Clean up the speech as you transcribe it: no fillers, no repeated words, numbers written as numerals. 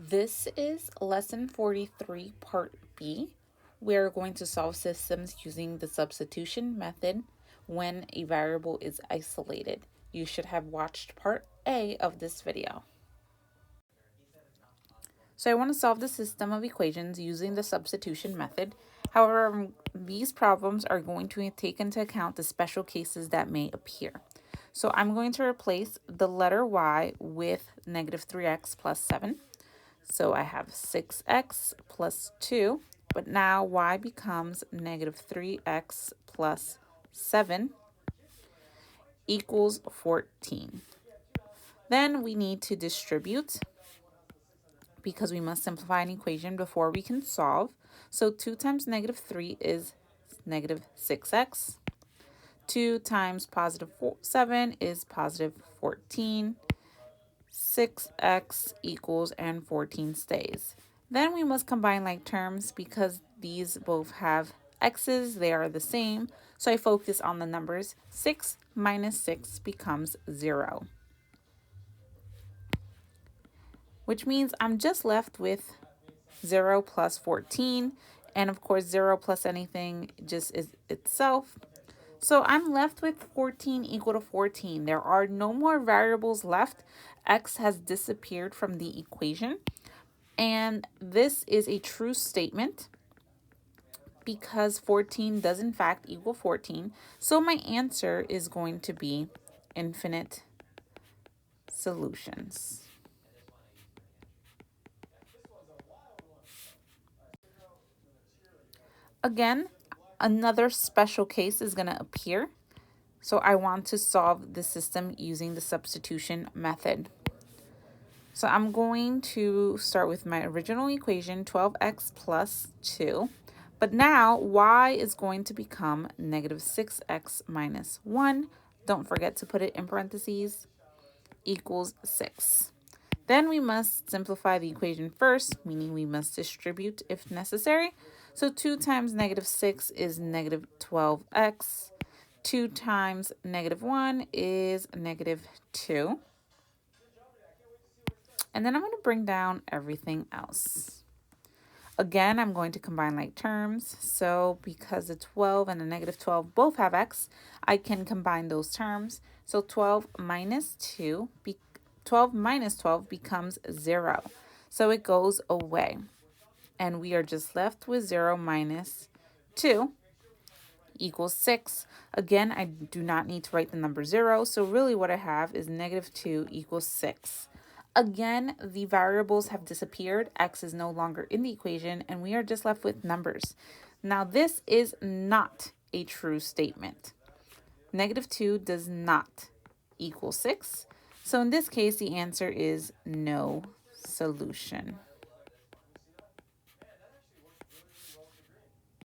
This is lesson 43, part B. We're going to solve systems using the substitution method when a variable is isolated. You should have watched part A of this video. So I want to solve the system of equations using the substitution method. However, these problems are going to take into account the special cases that may appear. So I'm going to replace the letter y with negative 3x plus 7. So I have 6x plus 2, but now y becomes negative 3x plus 7 equals 14. Then we need to distribute because we must simplify an equation before we can solve. So 2 times negative 3 is negative 6x. 2 times positive 7 is positive 14. 6x equals and 14 stays. Then we must combine like terms because these both have x's, they are the same. So I focus on the numbers. 6 minus 6 becomes 0. Which means I'm just left with 0 plus 14. And of course, 0 plus anything just is itself. So I'm left with 14 equal to 14. There are no more variables left. X has disappeared from the equation. And this is a true statement because 14 does in fact equal 14. So my answer is going to be infinite solutions. Again, another special case is going to appear. So I want to solve the system using the substitution method. So I'm going to start with my original equation, 12x plus 2. But now y is going to become negative 6x minus 1. Don't forget to put it in parentheses, equals 6. Then we must simplify the equation first, meaning we must distribute if necessary. So 2 times negative 6 is negative 12x. 2 times negative 1 is negative 2. And then I'm going to bring down everything else. Again, I'm going to combine like terms. So because the 12 and the negative 12 both have x, I can combine those terms. So 12 minus 12 becomes 0. So it goes away. And we are just left with 0 minus 2 equals 6. Again, I do not need to write the number 0. So really what I have is negative 2 equals 6. Again, the variables have disappeared. X is no longer in the equation, and we are just left with numbers. Now, this is not a true statement. Negative 2 does not equal 6. So in this case, the answer is no solution.